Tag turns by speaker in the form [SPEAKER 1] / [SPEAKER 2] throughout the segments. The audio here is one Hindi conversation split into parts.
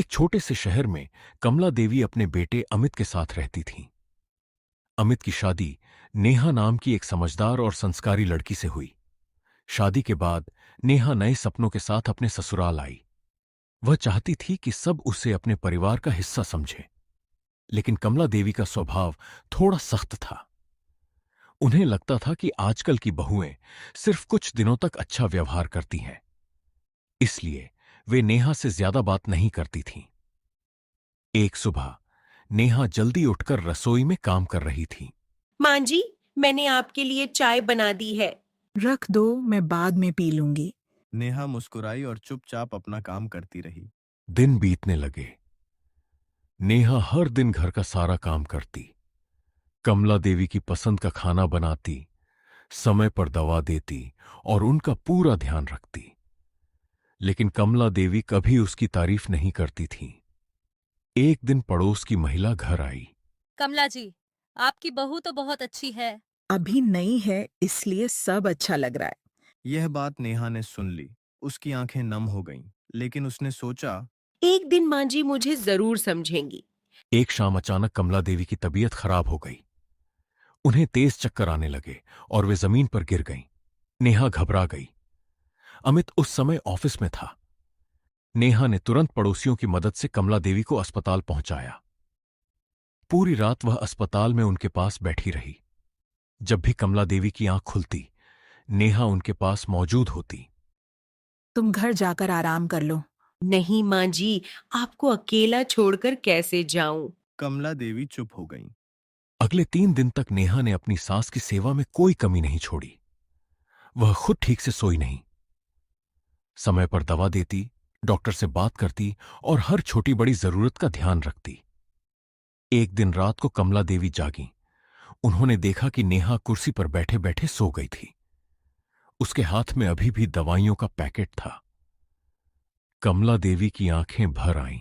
[SPEAKER 1] एक छोटे से शहर में कमला देवी अपने बेटे अमित के साथ रहती थीं। अमित की शादी नेहा नाम की एक समझदार और संस्कारी लड़की से हुई। शादी के बाद नेहा नए सपनों के साथ अपने ससुराल आई। वह चाहती थी कि सब उसे अपने परिवार का हिस्सा समझे, लेकिन कमला देवी का स्वभाव थोड़ा सख्त था। उन्हें लगता था कि आजकल की बहुएं सिर्फ कुछ दिनों तक अच्छा व्यवहार करती हैं, इसलिए वे नेहा से ज्यादा बात नहीं करती थीं। एक सुबह नेहा जल्दी उठकर रसोई में काम कर रही थी।
[SPEAKER 2] माँ जी, मैंने आपके लिए चाय बना दी है।
[SPEAKER 3] रख दो, मैं बाद में पी लूंगी।
[SPEAKER 4] नेहा मुस्कुराई और चुपचाप अपना काम करती रही।
[SPEAKER 1] दिन बीतने लगे। नेहा हर दिन घर का सारा काम करती, कमला देवी की पसंद का खाना बनाती, समय पर दवा देती और उनका पूरा ध्यान रखती। लेकिन कमला देवी कभी उसकी तारीफ नहीं करती थी। एक दिन पड़ोस की महिला घर आई।
[SPEAKER 5] कमला जी, आपकी बहू तो बहुत अच्छी है।
[SPEAKER 3] अभी नई है इसलिए सब अच्छा लग रहा है।
[SPEAKER 4] यह बात नेहा ने सुन ली। उसकी आंखें नम हो गईं, लेकिन उसने सोचा,
[SPEAKER 2] एक दिन माँ जी मुझे जरूर समझेंगी।
[SPEAKER 1] एक शाम अचानक कमला देवी की तबीयत खराब हो गई। उन्हें तेज चक्कर आने लगे और वे जमीन पर गिर गईं। नेहा घबरा गई। अमित उस समय ऑफिस में था। नेहा ने तुरंत पड़ोसियों की मदद से कमला देवी को अस्पताल पहुंचाया। पूरी रात वह अस्पताल में उनके पास बैठी रही। जब भी कमला देवी की आंख खुलती, नेहा उनके पास मौजूद होती।
[SPEAKER 3] तुम घर जाकर आराम कर लो।
[SPEAKER 2] नहीं माँ जी, आपको अकेला छोड़कर कैसे जाऊं?
[SPEAKER 4] कमला देवी चुप हो गईं।
[SPEAKER 1] अगले 3 दिन तक नेहा ने अपनी सास की सेवा में कोई कमी नहीं छोड़ी। वह खुद ठीक से सोई नहीं, समय पर दवा देती, डॉक्टर से बात करती और हर छोटी बड़ी जरूरत का ध्यान रखती। एक दिन रात को कमला देवी जागीं। उन्होंने देखा कि नेहा कुर्सी पर बैठे बैठे सो गई थी। उसके हाथ में अभी भी दवाइयों का पैकेट था। कमला देवी की आंखें भर आईं।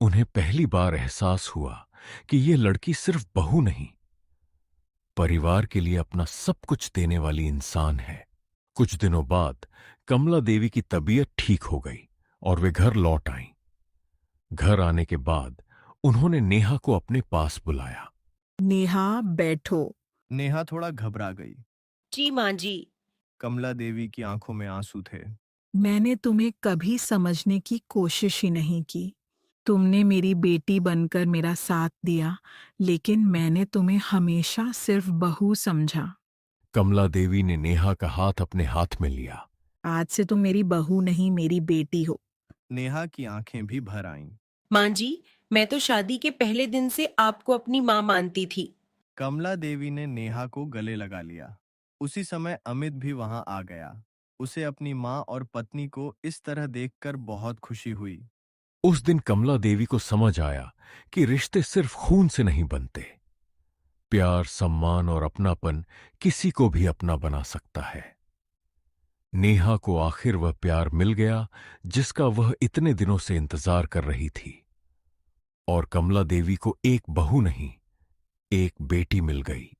[SPEAKER 1] उन्हें पहली बार एहसास हुआ कि यह लड़की सिर्फ बहू नहीं, परिवार के लिए अपना सब कुछ देने वाली इंसान है। कुछ दिनों बाद कमला देवी की तबीयत ठीक हो गई और वे घर लौट आईं। घर आने के बाद उन्होंने नेहा को अपने पास बुलाया।
[SPEAKER 3] नेहा, बैठो।
[SPEAKER 4] नेहा थोड़ा घबरा गई।
[SPEAKER 2] जी माँ जी।
[SPEAKER 4] कमला देवी की आंखों में आंसू थे।
[SPEAKER 3] मैंने तुम्हें कभी समझने की कोशिश ही नहीं की। तुमने मेरी बेटी बनकर मेरा साथ दिया, लेकिन मैंने तुम्हें हमेशा सिर्फ बहू समझा।
[SPEAKER 1] कमला देवी ने नेहा का हाथ अपने हाथ में लिया।
[SPEAKER 3] आज से तुम मेरी बहू नहीं, मेरी बेटी हो।
[SPEAKER 4] नेहा की आंखें भी भर आईं।
[SPEAKER 2] माँ जी, मैं तो शादी के पहले दिन से आपको अपनी माँ मानती थी।
[SPEAKER 4] कमला देवी ने नेहा को गले लगा लिया। उसी समय अमित भी वहां आ गया। उसे अपनी माँ और पत्नी को इस तरह देखकर बहुत खुशी हुई।
[SPEAKER 1] उस दिन कमला देवी को समझ आया कि रिश्ते सिर्फ खून से नहीं बनते। प्यार, सम्मान और अपनापन किसी को भी अपना बना सकता है। नेहा को आखिर वह प्यार मिल गया जिसका वह इतने दिनों से इंतजार कर रही थी, और कमला देवी को एक बहू नहीं, एक बेटी मिल गई।